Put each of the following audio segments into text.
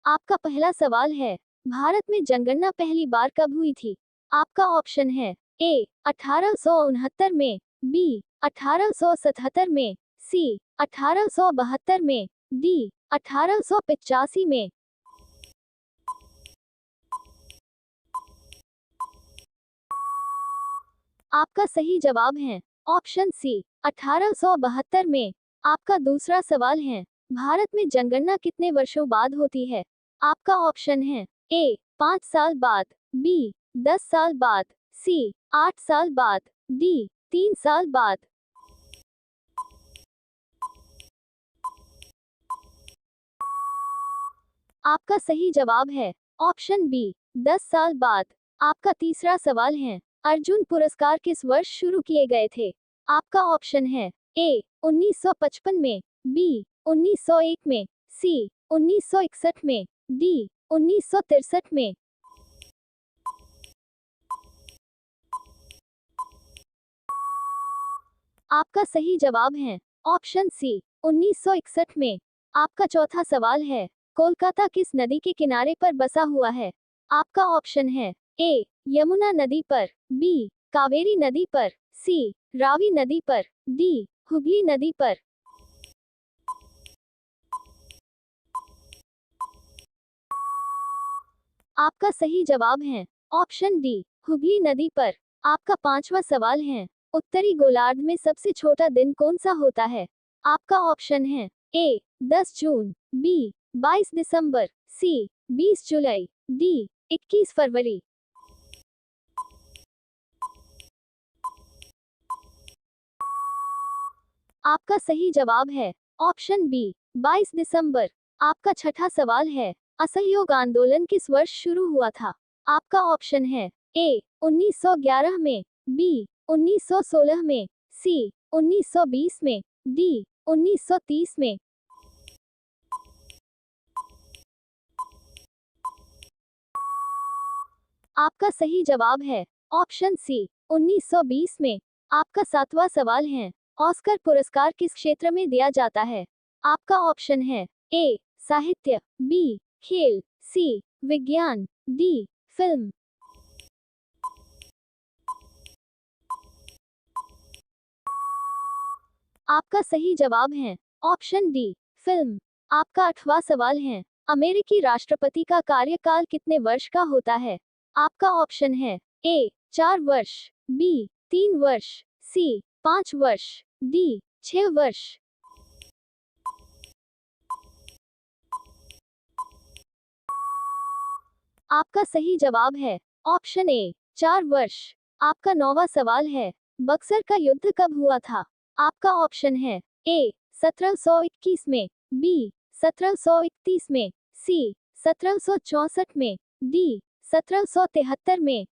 आपका पहला सवाल है, भारत में जनगणना पहली बार कब हुई थी? आपका ऑप्शन है ए 1869 में, बी 1877 में, सी 1872 में, डी 1885 में। आपका सही जवाब है ऑप्शन सी 1872 में। आपका दूसरा सवाल है, भारत में जनगणना कितने वर्षों बाद होती है? आपका ऑप्शन है ए 5 साल बाद, बी 10 साल बाद, सी 8 साल बाद, डी 3 साल बाद। आपका सही जवाब है ऑप्शन बी 10 साल बाद। आपका तीसरा सवाल है, अर्जुन पुरस्कार किस वर्ष शुरू किए गए थे? आपका ऑप्शन है ए 1955 में, बी 1901 में, सी 1961 में, डी 1963 में। आपका सही जवाब है ऑप्शन सी 1961 में। आपका चौथा सवाल है, कोलकाता किस नदी के किनारे पर बसा हुआ है? आपका ऑप्शन है ए यमुना नदी पर, बी कावेरी नदी पर, सी रावी नदी पर, डी हुगली नदी पर। आपका सही जवाब है ऑप्शन डी हुगली नदी पर। आपका पांचवा सवाल है, उत्तरी गोलार्ध में सबसे छोटा दिन कौन सा होता है? आपका ऑप्शन है ए 10 जून, बी 22 दिसंबर, सी 20 जुलाई, डी 21 फरवरी। आपका सही जवाब है ऑप्शन बी 22 दिसंबर। आपका छठा सवाल है, असहयोग आंदोलन किस वर्ष शुरू हुआ था? आपका ऑप्शन है ए 1911 में, बी 1916 में, सी 1920 में, डी 1930 में। आपका सही जवाब है ऑप्शन सी 1920 में। आपका सातवां सवाल है, ऑस्कर पुरस्कार किस क्षेत्र में दिया जाता है? आपका ऑप्शन है ए साहित्य, बी खेल, सी विज्ञान, डी फिल्म। आपका सही जवाब है ऑप्शन डी फिल्म। आपका आठवां सवाल है, अमेरिकी राष्ट्रपति का कार्यकाल कितने वर्ष का होता है? आपका ऑप्शन है ए 4 वर्ष, बी 3 वर्ष, सी 5 वर्ष, डी 6 वर्ष। आपका सही जवाब है ऑप्शन ए 4 वर्ष। आपका नौवां सवाल है, बक्सर का युद्ध कब हुआ था? आपका ऑप्शन है ए 1721 में, बी 1731 में, सी 1764 में, डी 1773 में।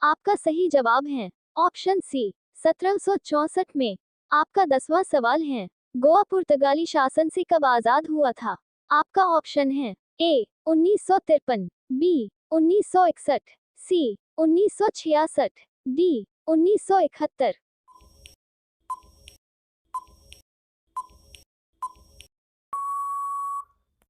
आपका सही जवाब है ऑप्शन सी 1764 में। आपका 10वां सवाल है, गोवा पुर्तगाली शासन से कब आजाद हुआ था? आपका ऑप्शन है ए 1953, बी 1961, सी 1966, डी 1971।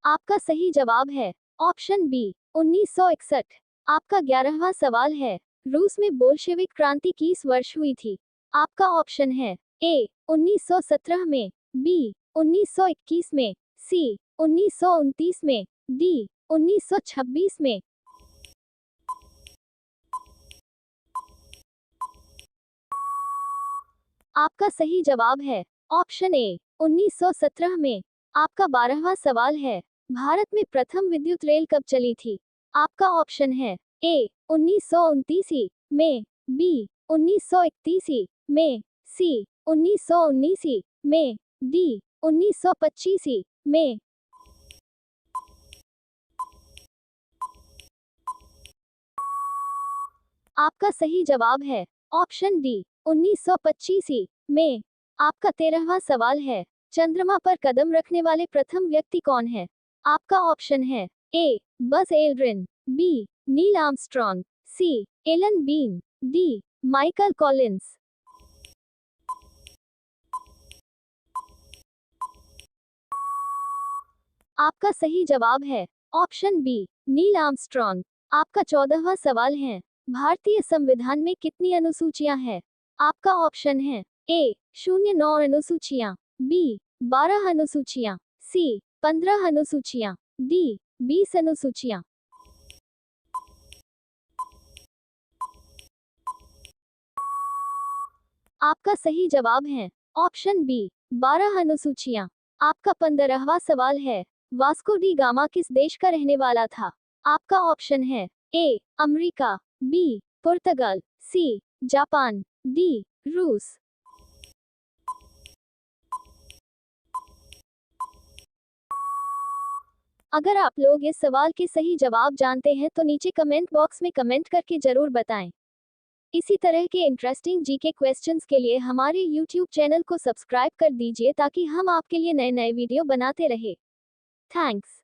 आपका सही जवाब है ऑप्शन बी 1961। आपका 11वां सवाल है, रूस में बोल्शेविक क्रांति किस वर्ष हुई थी? आपका ऑप्शन है ए 1917 में, बी 1921 में, सी 1929 में, डी 1926 में। आपका सही जवाब है ऑप्शन ए 1917 में। आपका 12वां सवाल है, भारत में प्रथम विद्युत रेल कब चली थी? आपका ऑप्शन है ए 1929 में, बी 1931 में, सी 1919 में, डी 1925 में। आपका सही जवाब है ऑप्शन डी 1925 में। आपका 13वां सवाल है, चंद्रमा पर कदम रखने वाले प्रथम व्यक्ति कौन है? आपका ऑप्शन है A Buzz Aldrin, B Neil Armstrong, C Alan Bean, D Michael Collins. आपका सही जवाब है ऑप्शन बी नील आर्मस्ट्रॉन्ग। आपका 14वां सवाल है, भारतीय संविधान में कितनी अनुसूचियां हैं? आपका ऑप्शन है ए 09 अनुसूचियां, बी 12 अनुसूचियां, सी 15 अनुसूचियां, डी 20 अनुसूचियां। आपका सही जवाब है ऑप्शन बी 12 अनुसूचियां। आपका 15वां सवाल है, वास्को डी गामा किस देश का रहने वाला था? आपका ऑप्शन है ए अमेरिका, बी पुर्तगाल, सी जापान, डी रूस। अगर आप लोग इस सवाल के सही जवाब जानते हैं तो नीचे कमेंट बॉक्स में कमेंट करके जरूर बताएं। इसी तरह के इंटरेस्टिंग जीके क्वेश्चंस के लिए हमारे YouTube चैनल को सब्सक्राइब कर दीजिए ताकि हम आपके लिए नए नए वीडियो बनाते रहे। थैंक्स।